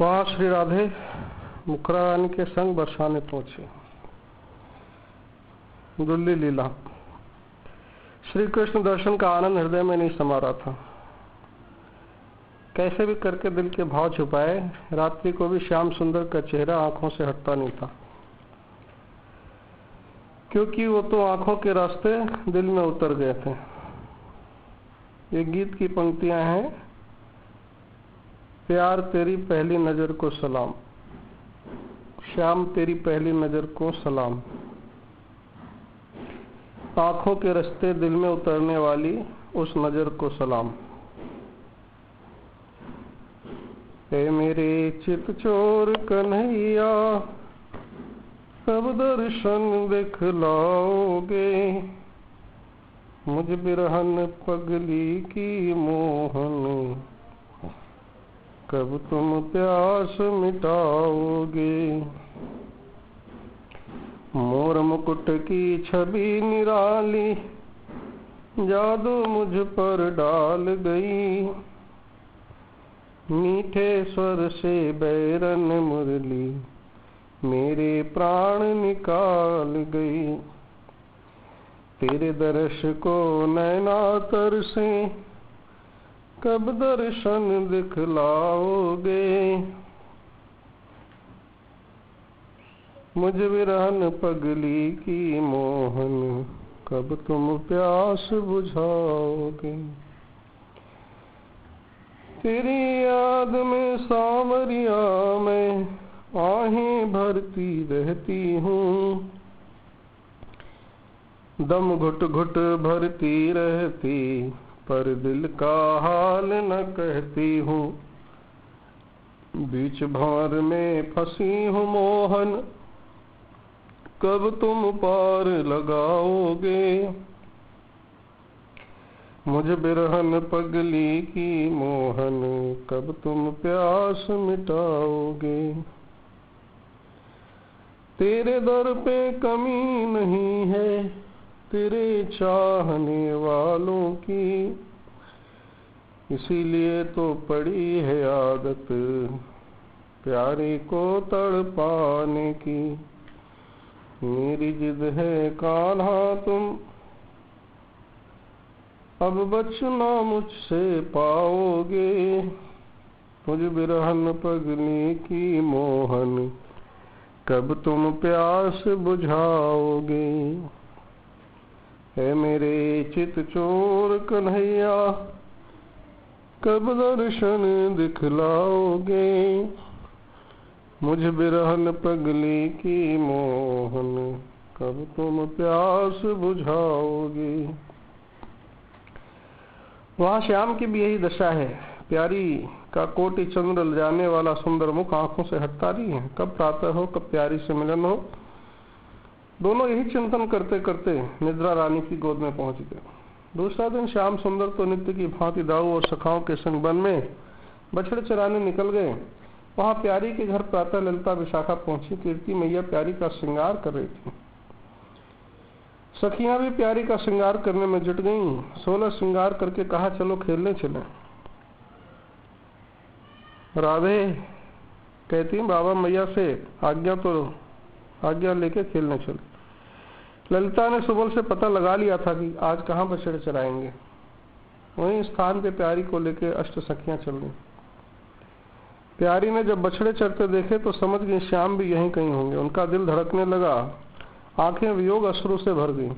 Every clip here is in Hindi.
वहाँ श्री राधे मुखरा रानी के संग बरसाने पहुंची। दुल्ली लीला। श्री कृष्ण दर्शन का आनंद हृदय में नहीं समा रहा था। कैसे भी करके दिल के भाव छुपाए, रात्रि को भी श्याम सुंदर का चेहरा आंखों से हटता नहीं था, क्योंकि वो तो आंखों के रास्ते दिल में उतर गए थे। ये गीत की पंक्तियां हैं। प्यार तेरी पहली नजर को सलाम, श्याम तेरी पहली नजर को सलाम। आंखों के रास्ते दिल में उतरने वाली उस नजर को सलाम। ए मेरे चित चोर कन्हैया, कब दर्शन दिखलाओगे, मुझ बिरहन पगली की मोहन, कब तुम प्यास मिटाओगे। मोर मुकुट की छवि निराली, जादू मुझ पर डाल गई, मीठे स्वर से बैरन मुरली, मेरे प्राण निकाल गई। तेरे दर्श को नैना तरसे, कब दर्शन दिखलाओगे, मुझ विरहन पगली की मोहन, कब तुम प्यास बुझाओगे। तेरी याद में सांवरिया में आहें भरती रहती हूँ, दम घुट घुट भरती रहती, पर दिल का हाल न कहती हूँ। बीच भंवर में फंसी हूँ मोहन, कब तुम पार लगाओगे, मुझ बिरहन पगली की मोहन, कब तुम प्यास मिटाओगे। तेरे दर पे कमी नहीं है तेरे चाहने वालों की, इसीलिए तो पड़ी है आदत प्यारे को तड़पाने की। मेरी जिद है कान्हा तुम अब बचना मुझसे पाओगे, मुझ बिरहन पगली की मोहन, कब तुम प्यास बुझाओगे। है मेरे चित चोर कन्हैया, कब दर्शन दिखलाओगे, मुझ बिरहन पगली की मोहन, कब तुम प्यास बुझाओगे। वहाँ श्याम की भी यही दशा है। प्यारी का कोटि चंद्र जाने वाला सुंदर मुख आंखों से हटता नहीं है। कब प्रातः हो, कब प्यारी से मिलन हो। दोनों यही चिंतन करते करते निद्रा रानी की गोद में पहुंच गए। दूसरा दिन श्याम सुंदर तो नित्य की भांति दाऊ और सखाओं के संग वन में बछड़े चराने निकल गए। वहां प्यारी के घर प्रातः ललिता विशाखा पहुंची। कीर्ति मैया प्यारी का श्रृंगार कर रही थी। सखियां भी प्यारी का श्रृंगार करने में जुट गईं। 16 श्रृंगार करके कहा चलो खेलने चले। राधे कहती बाबा मैया से आज्ञा लेके खेलने चले। ललिता ने सुबह से पता लगा लिया था कि आज कहाँ बछड़े चराएंगे। वहीं स्थान पे प्यारी को लेके अष्ट सखियां चल गई। प्यारी ने जब बछड़े चरते देखे तो समझ गई श्याम भी यहीं कहीं होंगे। उनका दिल धड़कने लगा, आंखें वियोग अश्रु से भर गई।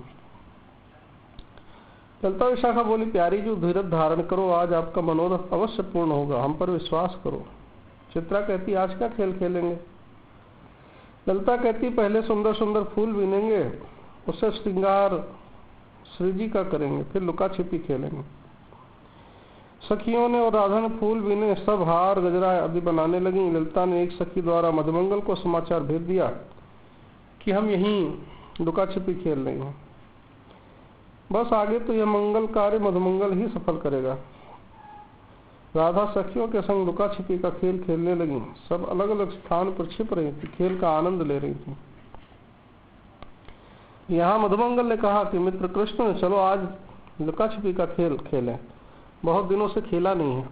ललिता विशाखा बोली, प्यारी जो धीरज धारण करो, आज आपका मनोरथ अवश्य पूर्ण होगा, हम पर विश्वास करो। चित्रा कहती आज क्या खेल खेलेंगे। ललिता कहती पहले सुंदर सुंदर फूल बीनेंगे, उससे श्रृंगार श्री जी का करेंगे, फिर लुका छिपी खेलेंगे। सखियों ने और राधा ने फूल बीने, सब हार गजरा आदि बनाने लगी। ललिता ने एक सखी द्वारा मधुमंगल को समाचार भेज दिया कि हम यहीं लुका छिपी खेल रहे हैं। बस आगे तो यह मंगल कार्य मधुमंगल ही सफल करेगा। राधा सखियों के संग लुका छिपी का खेल खेलने लगी। सब अलग अलग स्थान पर छिप रही थी, खेल का आनंद ले रही थी। यहाँ मधुमंगल ने कहा कि मित्र कृष्ण चलो आज लुका छिपी का खेल खेलें, बहुत दिनों से खेला नहीं है।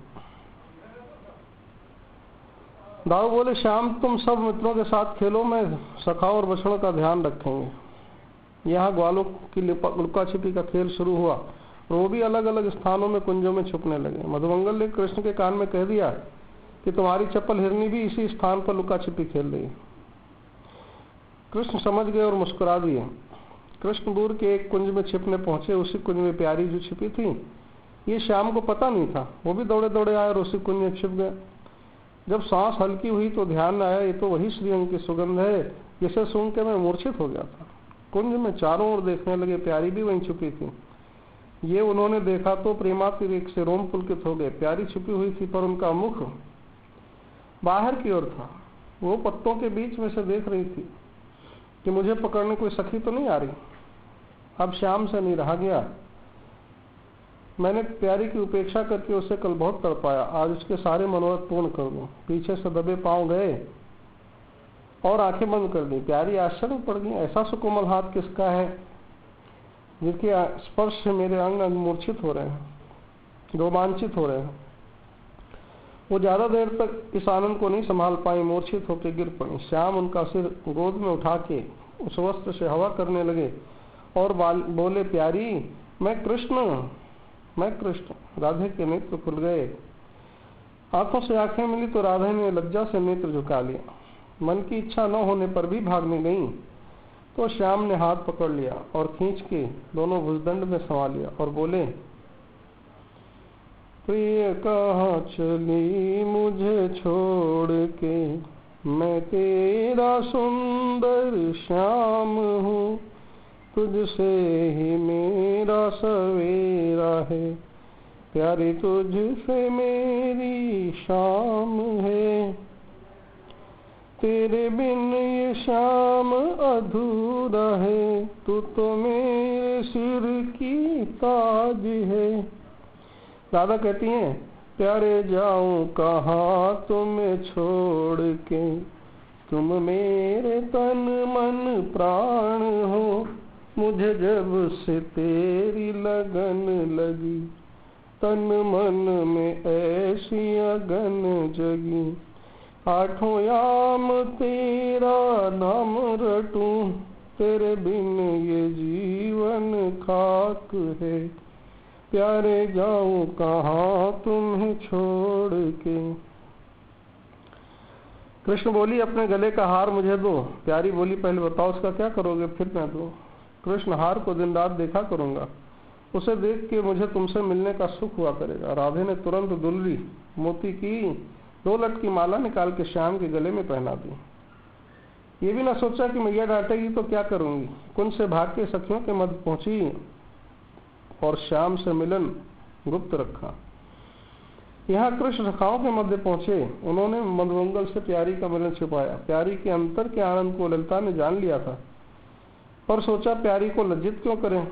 दाऊ बोले, श्याम तुम सब मित्रों के साथ खेलो, मैं सखा और बछड़ों का ध्यान रखेंगे। यहाँ ग्वालों की लुका छिपी का खेल शुरू हुआ और वो भी अलग अलग स्थानों में कुंजों में छुपने लगे। मधुमंगल ने कृष्ण के कान में कह दिया कि तुम्हारी चप्पल हिरनी भी इसी स्थान पर लुका छिपी खेल रही। कृष्ण समझ गए और मुस्कुरा दिए। कृष्ण दूर के एक कुंज में छिपने पहुंचे। उसी कुंज में प्यारी जो छिपी थी, ये श्याम को पता नहीं था। वो भी दौड़े दौड़े आए और उसी कुंज में छिप गए। जब सांस हल्की हुई तो ध्यान में आया, ये तो वही श्रीअंग की सुगंध है जिसे सूंघ के मैं मूर्छित हो गया था। कुंज में चारों ओर देखने लगे, प्यारी भी वहीं छुपी थी। ये उन्होंने देखा तो प्रेमातिरेक से रोम पुलकित हो गए। प्यारी छुपी हुई थी पर उनका मुख बाहर की ओर था। वो पत्तों के बीच में से देख रही थी कि मुझे पकड़ने कोई सखी तो नहीं आ रही। अब श्याम से नहीं रहा गया। मैंने प्यारी की उपेक्षा करके उसे कल बहुत तड़पाया, आज उसके सारे मनोरथ पूर्ण कर दूं। पीछे से दबे पांव गए और आंखें बंद कर दी। प्यारी आश्चर्य पड़ गई, ऐसा सुकोमल हाथ किसका है जिसके स्पर्श से मेरे अंग अंग मूर्छित हो रहे हैं, रोमांचित हो रहे हैं। वो ज्यादा देर तक इस आनंद को नहीं संभाल पाई, मूर्छित होकर गिर पड़ी। श्याम उनका सिर गोद में उठा के उस वस्त्र से हवा करने लगे और बोले, प्यारी मैं कृष्ण। राधे के नेत्र खुल गए। आंखों से आंखें मिली तो राधे ने लज्जा से नेत्र झुका लिया। मन की इच्छा न होने पर भी भागने गई तो श्याम ने हाथ पकड़ लिया और खींच के दोनों भुजदंड में समा लिया और बोले, प्रिय कहाँ चली मुझे छोड़ के, मैं तेरा सुंदर श्याम हूँ, तुझसे ही मेरा सवेरा है, प्यारी तुझसे मेरी शाम है। तेरे बिन ये शाम अधूरा है, तू तो मेरे सिर की ताज है। राधा कहती हैं, प्यारे जाऊं कहाँ तुम्हें छोड़ के, तुम मेरे तन मन प्राण हो, मुझे जब से तेरी लगन लगी, तन मन में ऐसी अगन जगी। आठों याम तेरा नाम रटूं, तेरे बिन ये जीवन खाक है, प्यारे जाऊं कहाँ तुम्हें छोड़ के। कृष्ण बोली, अपने गले का हार मुझे दो। प्यारी बोली, पहले बताओ उसका क्या करोगे, फिर मैं दूं। कृष्ण, हार को दिन रात देखा करूंगा, उसे देख के मुझे तुमसे मिलने का सुख हुआ करेगा। राधे ने तुरंत दुलरी मोती की 2 लट की माला निकाल के श्याम के गले में पहना दी। ये भी ना सोचा कि मैया डांटेगी तो क्या करूंगी। कुंज से भाग के सखियों के मध्य पहुंची और श्याम से मिलन गुप्त रखा। यहाँ कृष्ण सखाओं के मध्य पहुंचे। उन्होंने मधुमंगल से प्यारी का मिलन छिपाया। प्यारी के अंतर के आनंद को ललिता ने जान लिया था, पर सोचा प्यारी को लज्जित क्यों करें,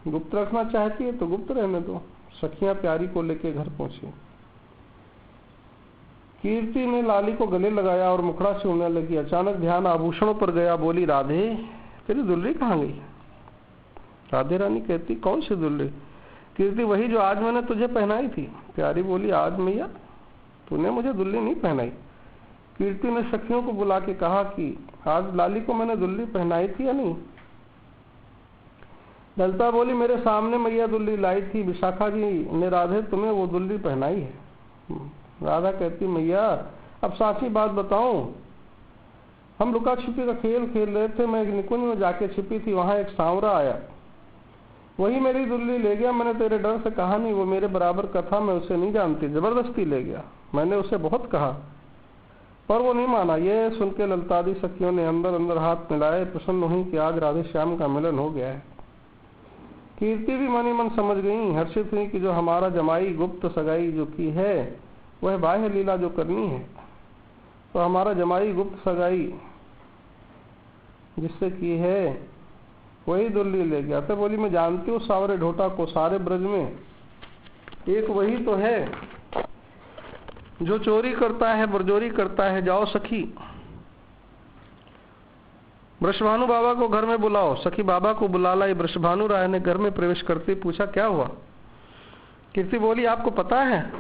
गुप्त रखना चाहती है तो गुप्त रहने दो। सखियां प्यारी को लेके घर पहुंची। कीर्ति ने लाली को गले लगाया और मुखड़ा से उड़ने लगी। अचानक ध्यान आभूषणों पर गया। बोली, राधे तेरी दुल्हन कहाँ गई। राधे रानी कहती, कौन सी दुल्हन। कीर्ति, वही जो आज मैंने तुझे पहनाई थी। प्यारी बोली, आज मैया तूने मुझे दुल्हन नहीं पहनाई। कीर्ति ने सखियों को बुला के कहा कि आज लाली को मैंने दुल्हन पहनाई थी या नहीं। ललिता बोली, मेरे सामने मैया दुल्हन लाई थी, विशाखा जी ने राधे तुम्हें वो दुल्हन पहनाई है। राधा कहती, मैया अब साची बात बताऊं, हम लुका छिपी का खेल खेल रहे थे, मैं एक निकुंज में जाके छिपी थी, वहां एक सांवरा आया, वही मेरी दुल्हन ले गया। मैंने तेरे डर से कहा नहीं, वो मेरे बराबर का था, मैं उसे नहीं जानती, जबरदस्ती ले गया। मैंने उसे बहुत कहा पर वो नहीं माना। ये सुन के ललितादी सखियों ने अंदर अंदर हाथ मिलाए, प्रसन्न हुई कि आज राधे श्याम का मिलन हो गया है। कीर्ति भी मन ही मन समझ गई, हर्षित हुई कि जो हमारा जमाई गुप्त सगाई जो की है वह बाह्य लीला जो करनी है, तो हमारा जमाई गुप्त सगाई जिससे की है वही दुल्हन ले गया। तो बोली, मैं जानती हूँ सावरे ढोटा को, सारे ब्रज में एक वही तो है जो चोरी करता है, बरजोरी करता है। जाओ सखी, वृषभानु बाबा को घर में बुलाओ। सखी बाबा को बुला लाई। वृषभानु राय ने घर में प्रवेश करते पूछा, क्या हुआ। कीर्ति बोली, आपको पता है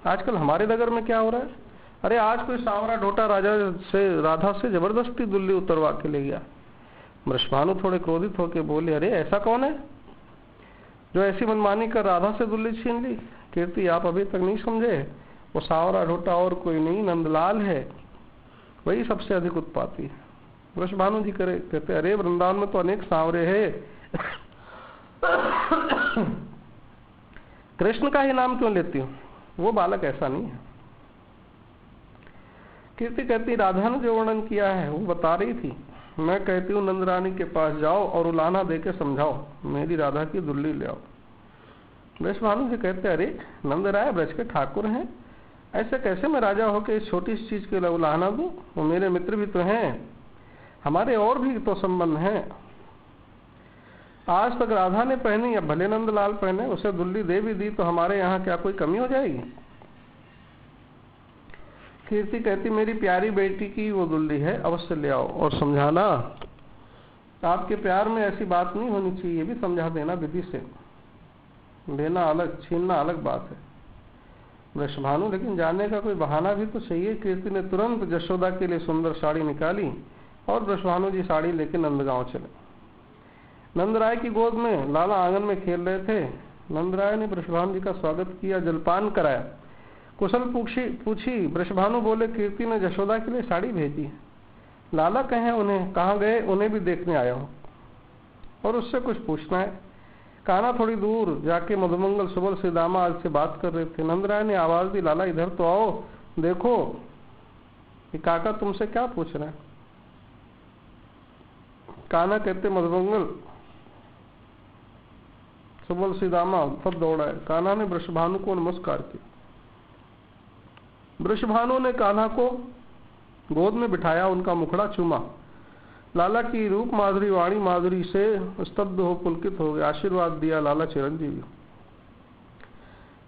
आजकल हमारे नगर में क्या हो रहा है। अरे आज कोई सांवरा ढोटा राधा से जबरदस्ती दुल्ली उतरवा के ले गया। वृषभानु थोड़े क्रोधित होकर बोले, अरे ऐसा कौन है जो ऐसी मनमानी कर राधा से दुल्ली छीन ली? कीर्ति, आप अभी तक नहीं समझे, वो सांवरा ढोटा और कोई नहीं, नंदलाल है, वही सबसे अधिक उत्पाती है। वृषभानु जी कहते, अरे वृंदावन में तो अनेक सांवरे हैं, कृष्ण का ही नाम क्यों लेती हूँ? वो बालक ऐसा नहीं है। कीर्ति कहती, राधा ने जो वर्णन किया है वो बता रही थी। मैं कहती हूँ नंद रानी के पास जाओ और उलाहना दे के समझाओ, मेरी राधा की दुल्ली ले आओ। वृषभानु जी कहते, अरे नंद राय ब्रज के ठाकुर हैं, ऐसे कैसे मैं राजा होकर इस छोटी सी चीज के लिए उलाहना दूं? वो मेरे मित्र भी तो हैं, हमारे और भी तो संबंध हैं। आज तक राधा ने पहनी, अब भले नंदलाल पहने, उसे दुल्ली दे भी दी तो हमारे यहाँ क्या कोई कमी हो जाएगी? कीर्ति कहती, मेरी प्यारी बेटी की वो दुल्ली है, अवश्य ले आओ और समझाना। आपके प्यार में ऐसी बात नहीं होनी चाहिए, ये भी समझा देना विधि से। लेना अलग, छीनना अलग बात है। वृषभानु, लेकिन जाने का कोई बहाना भी तो चाहिए। कीर्ति ने तुरंत यशोदा के लिए सुंदर साड़ी निकाली और वृषभानु जी साड़ी लेकर नंदगांव चले। नंदराय की गोद में लाला आंगन में खेल रहे थे। नंदराय ने वृषभानु जी का स्वागत किया, जलपान कराया, कुशल पूछी। वृषभानु बोले, कीर्ति ने यशोदा के लिए साड़ी भेजी, लाला कहें उन्हें, कहाँ गए? उन्हें भी देखने आया हूँ और उससे कुछ पूछना है। कान्हा थोड़ी दूर जाके मधुमंगल सुबल से दामा आज से बात कर रहे थे। नंदराय ने आवाज दी, लाला इधर तो आओ, देखो कि काका तुमसे क्या पूछ रहे हैं। कान्हा कहते, मधुमंगल सुबल सीदामा सब दौड़ा है। कान्हा ने वृषभानु को नमस्कार किया। वृषभानु ने कान्हा को गोद में बिठाया, उनका मुखड़ा चूमा। लाला की रूप माधुरी, वाणी माधुरी से स्तब्ध हो पुलकित हो गए। आशीर्वाद दिया, लाला चिरंजीवी।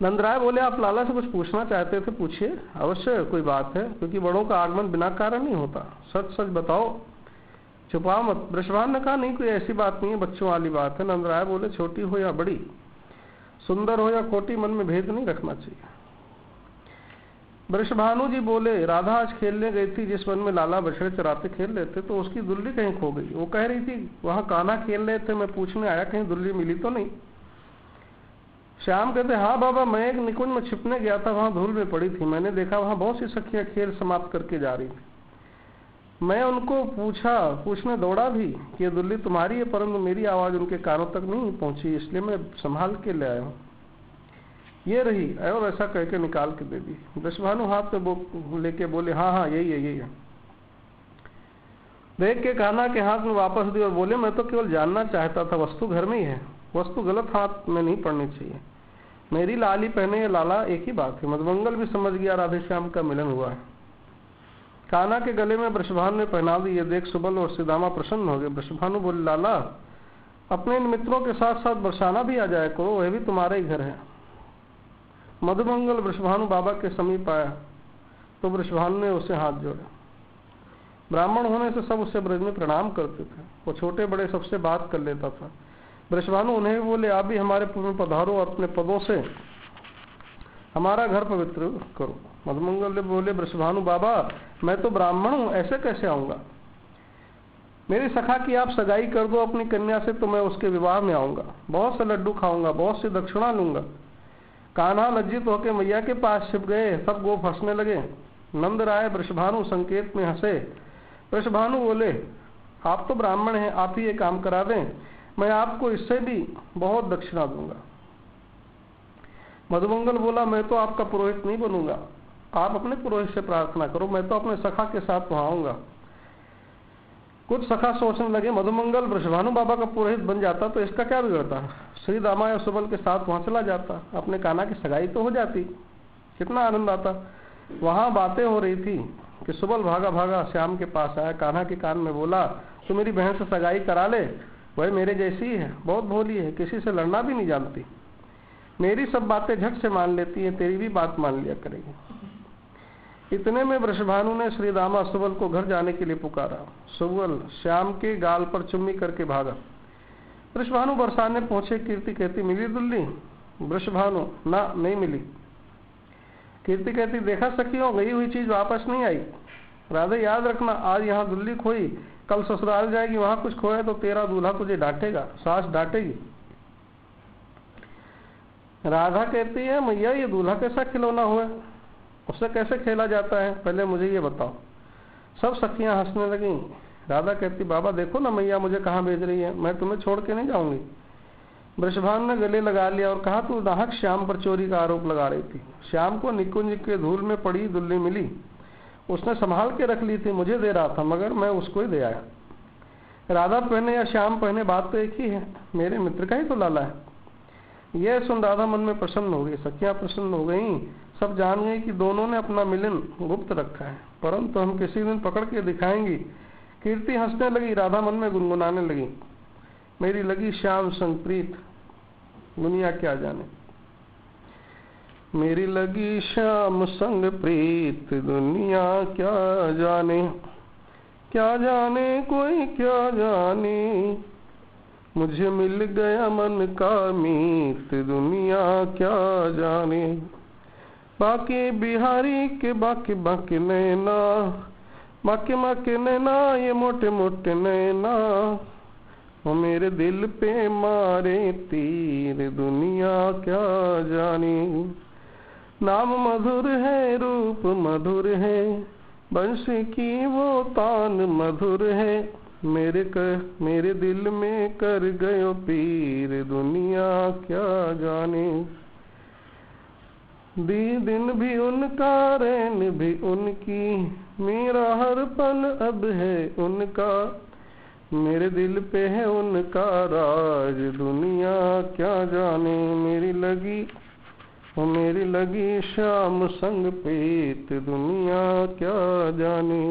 नंदराय बोले, आप लाला से कुछ पूछना चाहते थे, पूछिए। अवश्य कोई बात है, क्योंकि बड़ों का आगमन बिना कारण नहीं होता। सच सच बताओ, छुपाओ मत। वृषभानु ने कहा, नहीं कोई ऐसी बात नहीं है, बच्चों वाली बात है। नंदराय बोले, छोटी हो या बड़ी, सुंदर हो या खोटी, मन में भेद नहीं रखना चाहिए। वृषभानु जी बोले, राधा आज खेलने गई थी जिस वन में लाला बछड़े चराते खेल रहे थे, तो उसकी दुल्ली कहीं खो गई। वो कह रही थी वहां कान्हा खेल रहे थे, मैं पूछने आया कहीं दुल्ली मिली तो नहीं। श्याम कहते, हाँ बाबा, मैं एक निकुंज में छिपने गया था, वहां धूल में पड़ी थी, मैंने देखा वहां बहुत सी सखियां खेल समाप्त करके जा रही थी। मैं उनको पूछने दौड़ा भी कि ये दुल्ली तुम्हारी है, परंतु मेरी आवाज उनके कानों तक नहीं पहुंची, इसलिए मैं संभाल के ले आया हूँ। ये रही, और ऐसा कह के निकाल के दे दी। वृषभानु हाथ में लेके बोले, हाँ हाँ यही है, यही है। देख के कान्हा के हाथ में वापस दी और बोले, मैं तो केवल जानना चाहता था, वस्तु घर में ही है, वस्तु गलत हाथ में नहीं पड़नी चाहिए। मेरी लाली पहने या लाला एक ही बात है। मधुमंगल भी समझ गया राधे श्याम का मिलन हुआ है। कान्हा के गले में वृषभानु ने पहना दी। ये देख सुबल और सीदामा प्रसन्न हो गए। वृषभानु बोले, लाला अपने इन मित्रों के साथ साथ बरसाना भी आ जाए करो, वह भी तुम्हारा ही घर है। मधुमंगल वृषभानु बाबा के समीप आया तो वृषभानु ने उसे हाथ जोड़ा। ब्राह्मण होने से सब उसे ब्रज में प्रणाम करते थे, वो छोटे बड़े सबसे बात कर लेता था। वृषभानु उन्हें भी बोले, आप भी हमारे पुर में पधारो और अपने पदों से हमारा घर पवित्र करो। मधुमंगल बोले, वृषभानु बाबा मैं तो ब्राह्मण हूं, ऐसे कैसे आऊंगा? मेरी सखा की आप सगाई कर दो अपनी कन्या से तो मैं उसके विवाह में आऊंगा, बहुत से लड्डू खाऊंगा, बहुत सी दक्षिणा लूंगा। कान्हा लज्जित होकर मैया के पास छिप गए, सब गोप हंसने लगे। नंद राय वृषभानु संकेत में हंसे। वृषभानु बोले, आप तो ब्राह्मण हैं, आप ही ये काम करा दें, मैं आपको इससे भी बहुत दक्षिणा दूंगा। मधुमंगल बोला, मैं तो आपका पुरोहित नहीं बनूंगा, आप अपने पुरोहित से प्रार्थना करो, मैं तो अपने सखा के साथ वहां आऊंगा। कुछ सखा सोचने लगे, मधुमंगल वृषभानु बाबा का पुरोहित बन जाता तो इसका क्या बिगड़ता, श्री दामा या सुबल के साथ वहां चला जाता, अपने कान्हा की सगाई तो हो जाती, कितना आनंद आता। वहां बातें हो रही थी कि सुबल भागा भागा श्याम के पास आया, कान्हा के कान में बोला, तो मेरी बहन से सगाई करा ले, वह मेरे जैसी ही है, बहुत भोली है, किसी से लड़ना भी नहीं जानती, मेरी सब बातें झट से मान लेती है, तेरी भी बात मान लिया करेगी। इतने में वृषभानु ने श्री दामा सुबल को घर जाने के लिए पुकारा। सुबल श्याम के गाल पर चुम्मी करके भागा। वृषभानु बरसाने पहुंचे। कीर्ति कहती, मिली दुल्ली? वृषभानु, ना नहीं मिली। कीर्ति कहती देखा सखियों, गई हुई चीज वापस नहीं आई। राधे याद रखना, आज यहाँ दुल्ली खोई, कल ससुराल जाएगी, वहां कुछ खोया तो तेरा दूल्हा तुझे डांटेगा, सास डांटेगी। राधा कहती है मैया ये दूल्हा कैसा खिलौना हुआ, उससे कैसे खेला जाता है, पहले मुझे ये बताओ। सब सखियां हंसने लगी। राधा कहती बाबा देखो ना मैया मुझे कहाँ भेज रही है, मैं तुम्हें छोड़ के नहीं जाऊंगी। वृषभान ने गले लगा लिया और कहा तू नाहक श्याम पर चोरी का आरोप लगा रही थी। श्याम को निकुंज के धूल में पड़ी दुल्ली मिली, उसने संभाल के रख ली थी, मुझे दे रहा था मगर मैं उसको ही दे आया। राधा पहने या श्याम पहने बात तो एक ही है, मेरे मित्र का ही तो लाला है। यह सुन राधा मन में प्रसन्न हो गई, सखियां प्रसन्न हो गईं, सब जान गई कि दोनों ने अपना मिलन गुप्त रखा है, परंतु हम किसी दिन पकड़ के दिखाएंगी। कीर्ति हंसने लगी, राधा मन में गुनगुनाने लगी, मेरी लगी श्याम संग प्रीत दुनिया क्या जाने। मेरी लगी श्याम संग प्रीत दुनिया क्या जाने, क्या जाने कोई क्या जाने, मुझे मिल गया मन का मीत दुनिया क्या जाने। बाकी बिहारी के बाकी बाकी नैना, बाकी बाकी नैना ये मोटे मोटे नैना, वो मेरे दिल पे मारे तीर दुनिया क्या जाने। नाम मधुर है रूप मधुर है, बंसी की वो तान मधुर है, मेरे दिल में कर गयो पीर दुनिया क्या जाने। दिन भी उनका रैन भी उनकी, मेरा हर पल अब है उनका, मेरे दिल पे है उनका राज दुनिया क्या जाने। मेरी लगी श्याम संग प्रीत दुनिया क्या जाने।